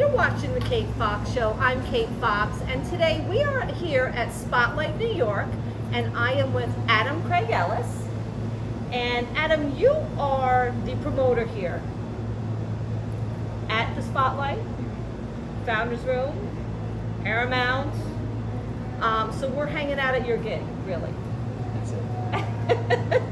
You're watching the Kate Fox Show. I'm Kate Fox, and today we are here at Spotlight, New York, and I am with Adam Craig Ellis. And Adam, you are the promoter here at the Spotlight, Founders Room, Paramount. So we're hanging out at your gig, really. That's it.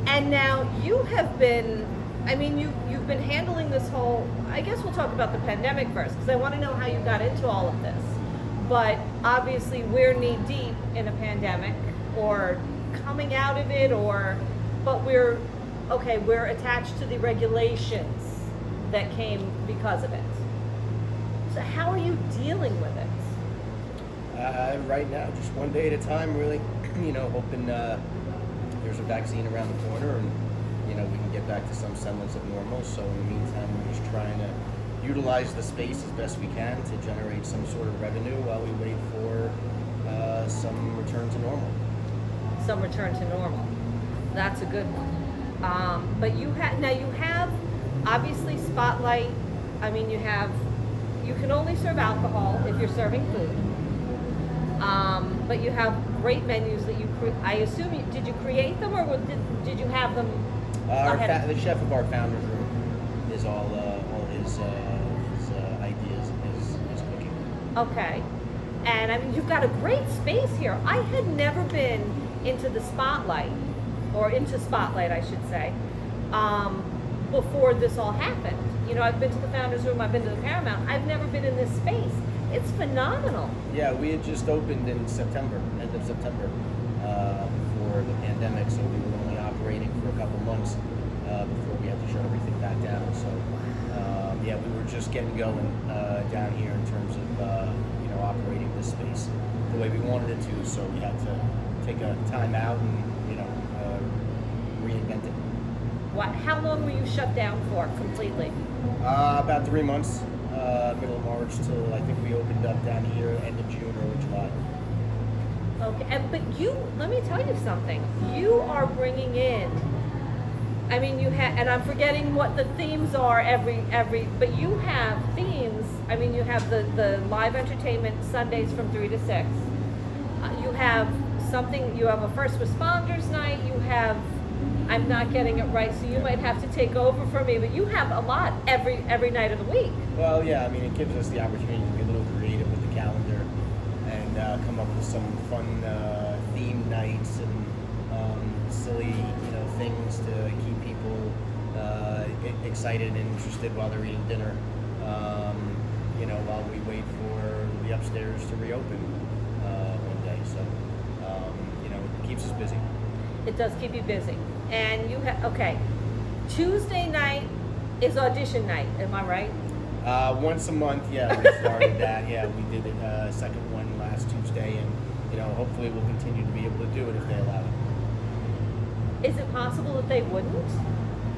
And now you have been, you've been handling this whole, I guess we'll talk about the pandemic first, because I want to know how you got into all of this. But obviously we're knee deep in a pandemic, or coming out of it, but we're attached to the regulations that came because of it. So how are you dealing with it? Right now, just one day at a time, really. Hoping there's a vaccine around the corner, and we can get back to some semblance of normal. So in the meantime, we're just trying to utilize the space as best we can to generate some sort of revenue while we wait for some return to normal. Some return to normal. That's a good one. But you have obviously Spotlight. You can only serve alcohol if you're serving food. But you have great menus that I assume did you create them, or did you have them? The chef of our Founders Room is all his ideas and his cooking. Okay. And you've got a great space here. I had never been into the Spotlight, or into Spotlight, I should say, before this all happened. I've been to the Founders Room, I've been to the Paramount. I've never been in this space. It's phenomenal. Yeah, we had just opened in September, end of September, before the pandemic, so we were only operating for a couple months before we had to shut everything back down. So, we were just getting going down here in terms of operating this space the way we wanted it to. So we had to take a time out and reinvent it. What? How long were you shut down for completely? About 3 months. Middle of March till I think we opened up down here end of June, early July. Okay, but let me tell you something. You are bringing in. And I'm forgetting what the themes are but you have themes. You have the live entertainment Sundays from 3 to 6. You have a first responders night. You have. I'm not getting it right, so you might have to take over for me. But you have a lot every night of the week. Well, yeah, it gives us the opportunity to be a little creative with the calendar and come up with some fun theme nights and silly, things to keep people excited and interested while they're eating dinner. While we wait for the upstairs to reopen one day. So, it keeps us busy. It does keep you busy. And you have, Tuesday night is audition night, am I right? Once a month, yeah, we started that. Yeah, we did a second one last Tuesday, and, hopefully we'll continue to be able to do it if they allow it. Is it possible that they wouldn't?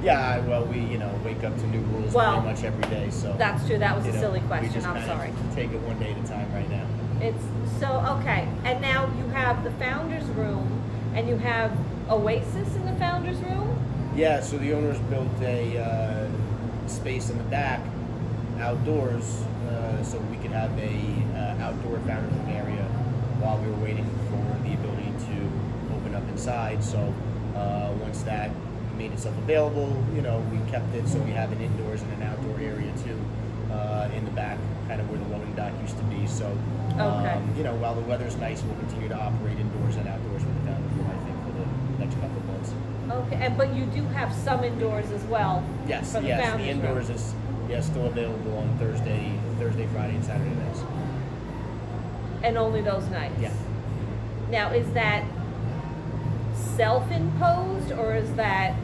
Yeah, well, we, wake up to new rules pretty much every day, so. That's true, that was a silly question, we just I'm sorry. Take it one day at a time right now. And now you have the Founders Room, and you have Oasis in the Founders Room? Yeah, so the owners built a space in the back, outdoors, so we could have a outdoor Founders Room area while we were waiting for the ability to open up inside. So once that made itself available, we kept it so we have an indoors and an outdoor area too in the back, kind of where the loading dock used to be. So, while the weather's nice, we'll continue to operate indoors and outdoors with the Founders Room, I think, for the next couple of months. Okay, but you do have some indoors as well. Yes, for the Founders the indoors Room. is still available on Thursday, Friday, and Saturday nights. And only those nights? Yeah. Now, is that self-imposed, or is that...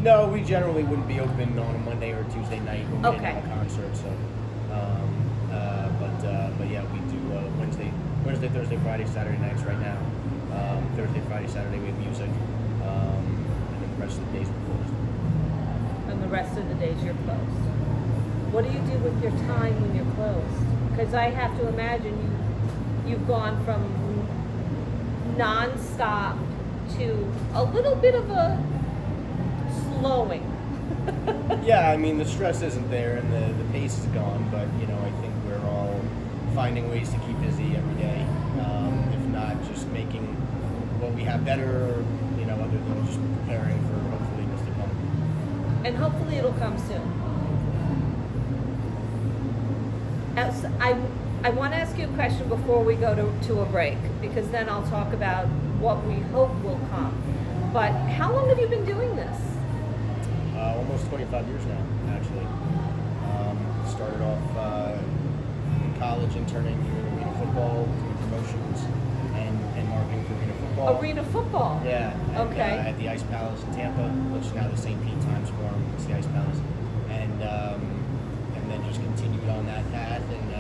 No, we generally wouldn't be open on a Monday or Tuesday night when we didn't have a concert. So, but yeah, we do Wednesday, Thursday, Friday, Saturday nights right now. Thursday, Friday, Saturday we have music, and then the rest of the days we're closed. And the rest of the days you're closed. What do you do with your time when you're closed? Because I have to imagine you've gone from non-stop to a little bit of a slowing. Yeah, I mean, the stress isn't there and the pace is gone, but, I finding ways to keep busy every day. If not, just making what we have better, other than just preparing for hopefully what's to come. And hopefully it'll come soon. I want to ask you a question before we go to a break, because then I'll talk about what we hope will come. But how long have you been doing this? Almost 25 years now, actually. Started off in college interning doing arena football, doing promotions, and marketing for arena football. Arena football? Yeah. And, Okay. at the Ice Palace in Tampa, which is now the St. Pete Times Forum. It's the Ice Palace. And then just continued on that path and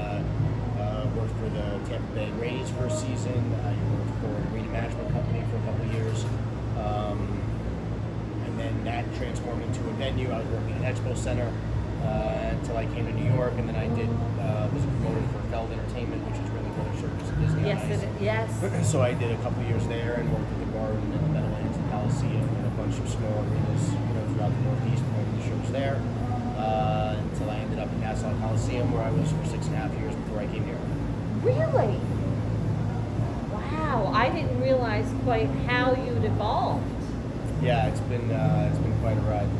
worked for the Tampa Bay Rays for a season. I worked for an arena management company for a couple of years. And then that transformed into a venue. I was working at Expo Center until I came to New York, and then I was promoted for Feld Entertainment, which is really Brother Circus at Disney. Yes, yes. So I did a couple of years there and worked at the Garden and the Meadowlands and Coliseum and a bunch of small arenas, throughout the Northeast, promoting the shows there. Until I ended up in Nassau Coliseum, where I was for 6.5 years before I came here. Really? Wow, I didn't realize quite how you'd evolved. Yeah, it's been quite a ride,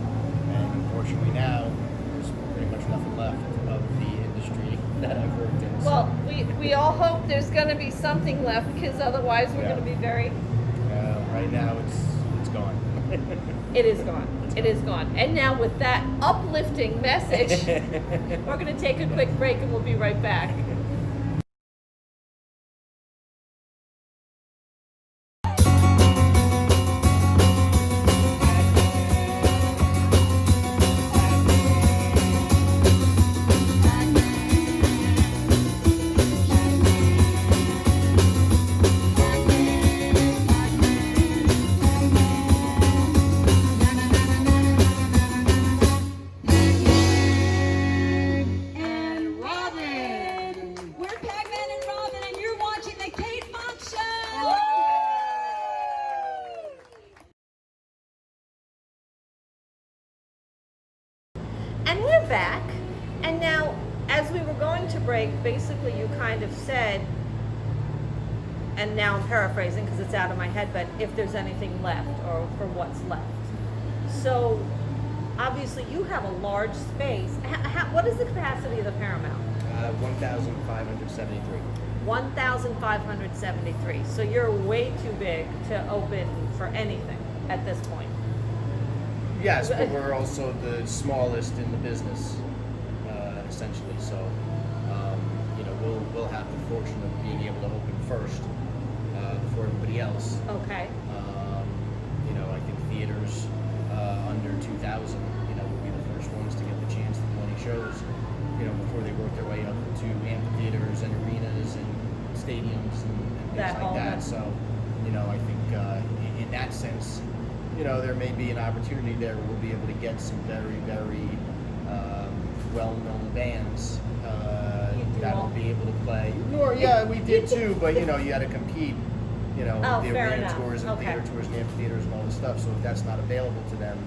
and unfortunately now there's pretty much nothing left of the industry that I've worked in. So, Well, we all hope there's going to be something left, because otherwise we're going to be very... right now it's gone. It is gone. It is gone. And now with that uplifting message, we're going to take a quick break and we'll be right back. And we're back. And now, as we were going to break, basically you kind of said, and now I'm paraphrasing because it's out of my head, but if there's anything left or for what's left. So, obviously you have a large space. What is the capacity of the Paramount? 1,573. 1,573. So you're way too big to open for anything at this point. Yes, but we're also the smallest in the business, essentially. So, we'll have the fortune of being able to open first before everybody else. Okay. I think theaters under 2,000, will be the first ones to get the chance to do any shows, before they work their way up to amphitheaters and arenas and stadiums and things like that. So, I think in that sense, there may be an opportunity there where we'll be able to get some very, very well-known bands that'll be able to play. Yeah, we did too, but you had to compete. The arena tours and theater tours and amphitheaters and all this stuff. So if that's not available to them,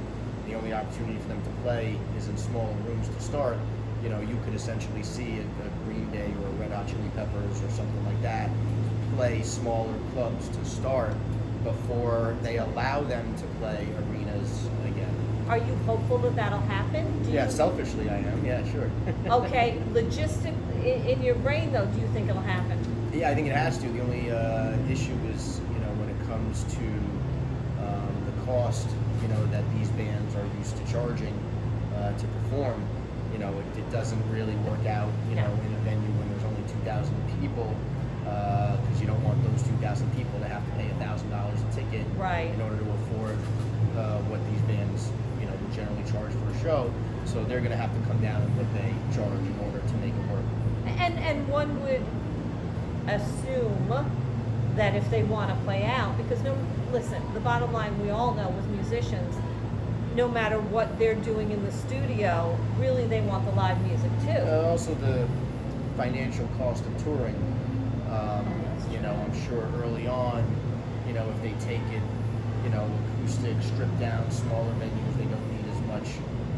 the only opportunity for them to play is in smaller rooms to start. You could essentially see a Green Day or a Red Hot Chili Peppers or something like that play smaller clubs to start before they allow them to play arenas again. Are you hopeful that that'll happen? Selfishly I am. Yeah, sure. Okay, in your brain though, do you think it'll happen? Yeah, I think it has to. The only issue is, when it comes to the cost, that these bands are used to charging to perform. It doesn't really work out, in a venue when there's only 2,000 people, because you don't want those 2,000 people to have to pay $1,000 a ticket in order to afford what these bands, would generally charge for a show. So they're going to have to come down on what they charge in order to make it work. And one would assume that if they want to play out, because listen, the bottom line we all know with musicians, no matter what they're doing in the studio, really they want the live music too. Also the financial cost of touring. I'm sure early on, if they take it, acoustic, stripped down, smaller venues, they don't need as much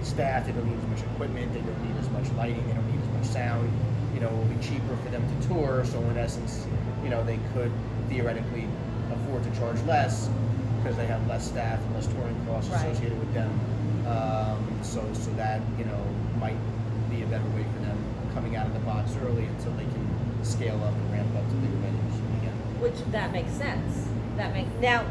staff, they don't need as much equipment, they don't need as much lighting, they don't need as much sound. will be cheaper for them to tour. So in essence, they could theoretically afford to charge less because they have less staff and less touring costs Right. associated with them. So that might be a better way for them coming out of the box early until they can scale up and ramp up to bigger venues again. Which that makes sense. Now,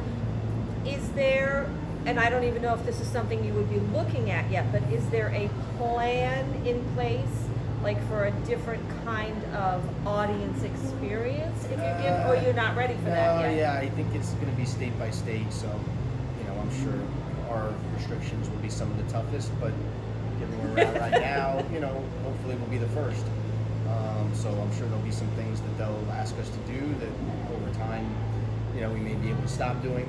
is there, and I don't even know if this is something you would be looking at yet, but is there a plan in place, like for a different kind of audience experience if you give, or you're not ready for that yet? Yeah, I think it's going to be state by state, so I'm sure our restrictions will be some of the toughest, but given where we're at right now, hopefully we'll be the first. So I'm sure there'll be some things that they'll ask us to do that over time, we may be able to stop doing.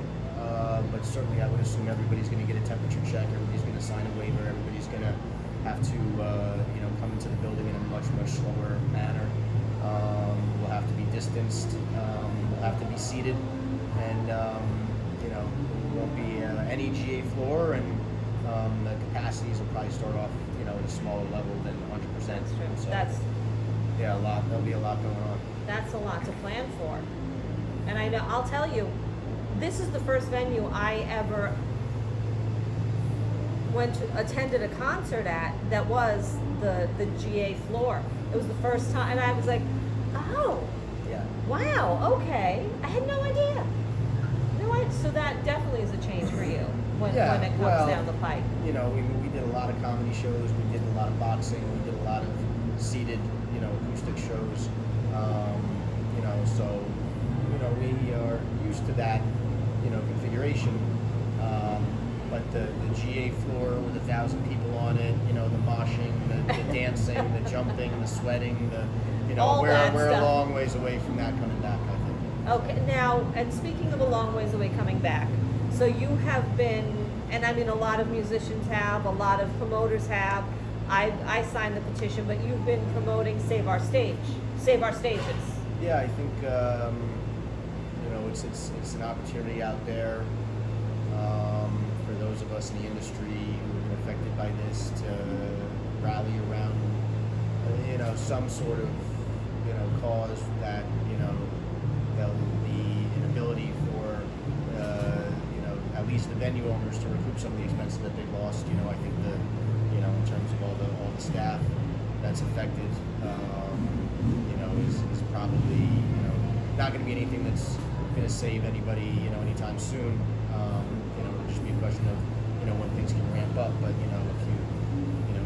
But certainly I would assume everybody's going to get a temperature check, everybody's going to sign a waiver, everybody's going to have to, come into the building in a much, much slower manner. We'll have to be distanced, we'll have to be seated, and, there won't be any GA floor, and the capacities will probably start off, at a smaller level than 100%. That's true. So, yeah, there'll be a lot going on. That's a lot to plan for. And I know, I'll tell you, this is the first venue I ever attended a concert at that was the GA floor. It was the first time, and I was like, oh, Yeah. wow, okay. I had no idea. So that definitely is a change for you when it comes down the pipe. We did a lot of comedy shows, we did a lot of boxing, we did a lot of seated, acoustic shows. So, we are used to that, configuration. But the GA floor with 1,000 people on it, the moshing, the dancing, the jumping, the sweating, All that we're a stuff. long ways away from that coming back, I think. Okay, now, and speaking of a long ways away coming back, so you have been, and I mean a lot of musicians have, a lot of promoters have, I signed the petition, but you've been promoting Save Our Stages. Yeah, I think it's an opportunity out there for those of us in the industry who have been affected by this to rally around some sort of cause that there'll be an ability for at least the venue owners to recoup some of the expenses that they've lost. I think in terms of all the staff that's affected, is probably not going to be anything that's going to save anybody anytime soon. It'll just be a question of when things can ramp up. But if you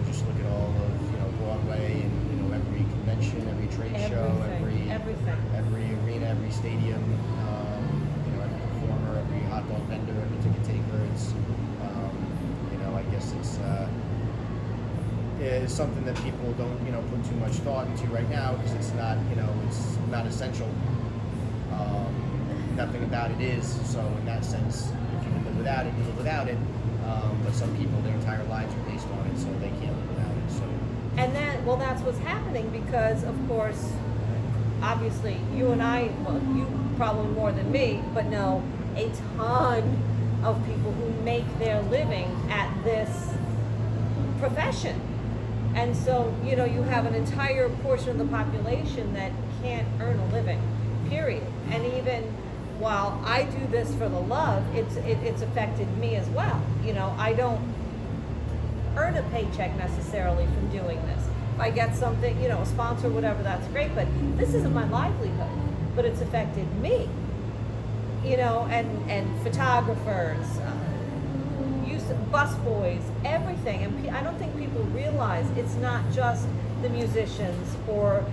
just look at all of Broadway and every convention, every trade show, Everything. every arena, every stadium, every performer, every hot dog vendor, every ticket taker, it's I guess it's something that people don't put too much thought into right now because it's not it's not essential. Nothing about it is, so in that sense, if you can live without it, you live without it. But some people, their entire lives are based on it, so they can't live without it. So. And that's what's happening because, of course, obviously, you and I, well, you probably more than me, but know a ton of people who make their living at this profession. And so, you have an entire portion of the population that can't earn a living, period. And even while I do this for the love, it's affected me as well. I don't earn a paycheck necessarily from doing this. If I get something, a sponsor, whatever, that's great, but this isn't my livelihood, but it's affected me, and photographers, busboys, everything. And I don't think people realize it's not just the musicians or,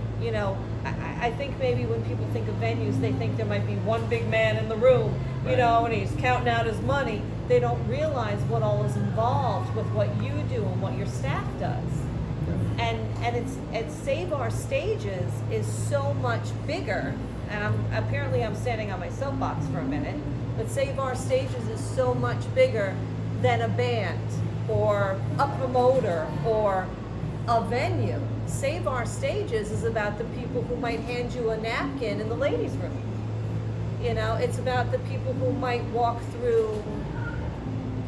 I think maybe when people think of venues, they think there might be one big man in the room, Right. And he's counting out his money. They don't realize what all is involved with what you do and what your staff does. And it's Save Our Stages is so much bigger, and I'm standing on my soapbox for a minute, but Save Our Stages is so much bigger than a band or a promoter or a venue. Save Our Stages is about the people who might hand you a napkin in the ladies' room. It's about the people who might walk through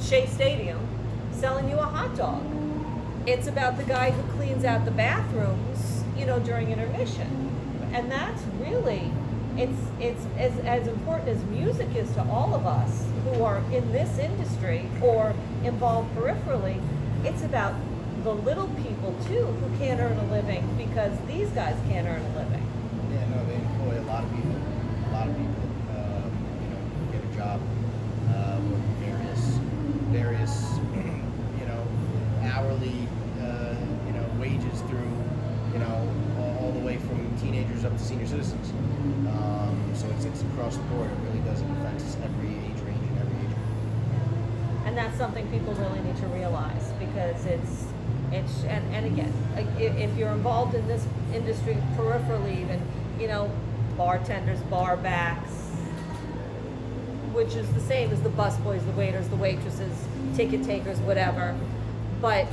Shea Stadium selling you a hot dog. It's about the guy who cleans out the bathrooms during intermission. And that's really, it's as important as music is to all of us who are in this industry or involved peripherally. It's about the little people too who can't earn a living because these guys can't earn a living. Yeah, no, they employ a lot of people. Get a job with various, hourly, wages through, all the way from teenagers up to senior citizens. So it's across the board. It really does. It affects every age range and every age group. And that's something people really need to realize because and again, if you're involved in this industry peripherally, even, bartenders, bar backs, which is the same as the busboys, the waiters, the waitresses, ticket takers, whatever. But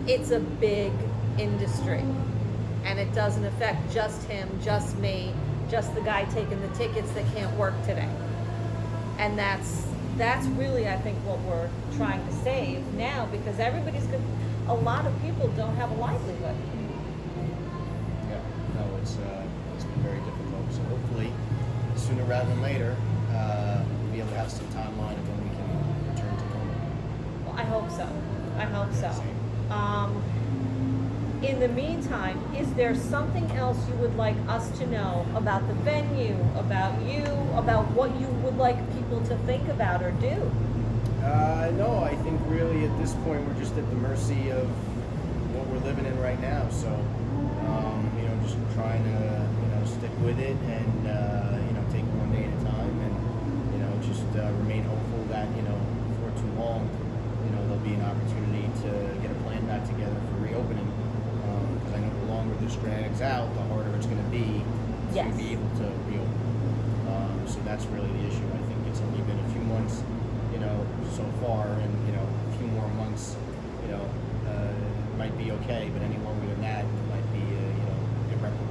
it's a big industry, and it doesn't affect just him, just me, just the guy taking the tickets that can't work today. And that's really, I think, what we're trying to save now, because a lot of people don't have a livelihood. Yeah, no, it's been very difficult. So hopefully, sooner rather than later, we'll be able to have some timeline of when we can return to normal. Well, I hope so. In the meantime, is there something else you would like us to know about the venue, about you, about what you would like people to think about or do? No, I think really at this point we're just at the mercy of what we're living in right now. So, just trying to, stick with it and, take it one day at a time and, just remain hopeful that, before too long, there'll be an opportunity to get a plan back together for reopening. Because I know the longer this drags out, the harder it's going to be to be able to reopen. So that's really the issue. I think it's only been a few months, so far, and a few more months, might be okay, but any longer than that, it might be, irreparable,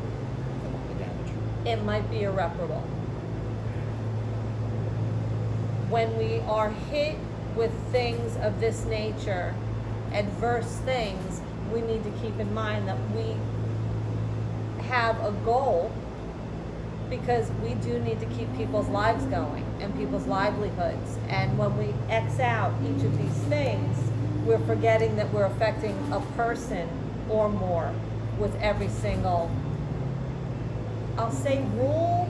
the damage. It might be irreparable. When we are hit with things of this nature, adverse things, we need to keep in mind that we have a goal, because we do need to keep people's lives going and people's livelihoods. And when we X out each of these things, we're forgetting that we're affecting a person or more with every single, I'll say, rule.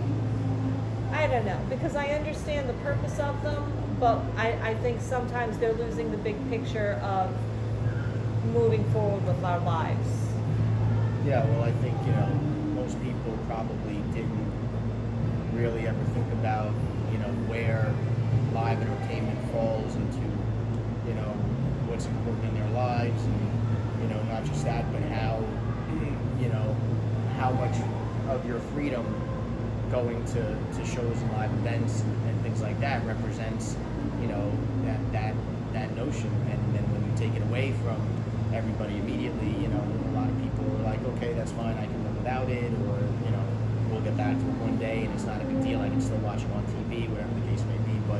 I don't know, because I understand the purpose of them, but I think sometimes they're losing the big picture of moving forward with our lives. Yeah, well, I think, most people probably didn't really ever think about, where live entertainment falls into, what's important in their lives, and, not just that, but how, how much of your freedom going to shows and live events and things like that represents, that notion. And then when you take it away from everybody immediately, a lot of people are like, okay, that's fine, I can live without it, or, we'll get back to it one day and it's not a big deal, I can still watch it on TV, whatever the case may be. But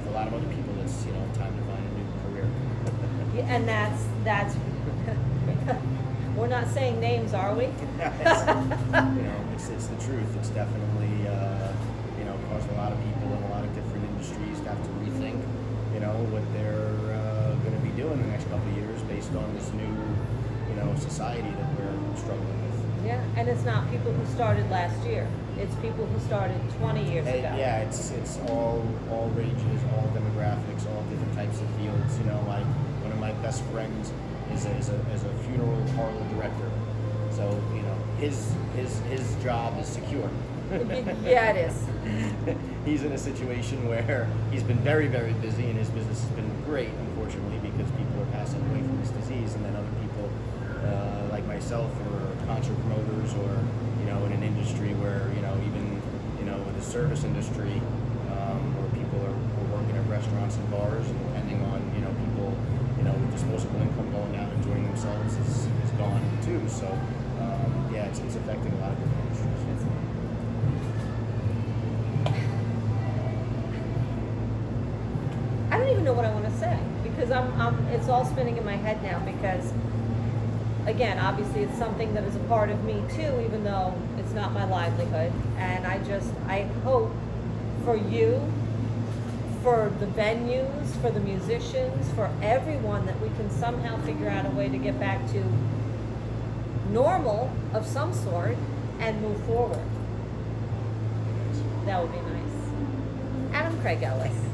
for a lot of other people, it's, time to find a new career. Yeah, and that's we're not saying names, are we? It's the truth. It's definitely, caused a lot of people in a lot of different industries to have to rethink, what they're going to be doing the next couple of years based on this new, society that we're struggling with. Yeah, and it's not people who started last year. It's people who started 20 years ago. Yeah, it's all rages, all demographics, all different types of fields. Like one of my best friends is a funeral parlor director. So, his job is secure. Yeah, it is. He's in a situation where he's been very, very busy, and his business has been great, unfortunately, because people are passing away from this disease, and then other people, like myself, or concert promoters, or, in an industry where, even, in the service industry, where people are working at restaurants and bars, and depending on, people, with disposable income going out and enjoying themselves is gone too. So, yeah, it's affecting a lot of different industries. I don't even know what I want to say, because it's all spinning in my head now, because again, obviously it's something that is a part of me too, even though it's not my livelihood. And I hope for you, for the venues, for the musicians, for everyone, that we can somehow figure out a way to get back to normal of some sort and move forward. That would be nice. Adam Craig Ellis.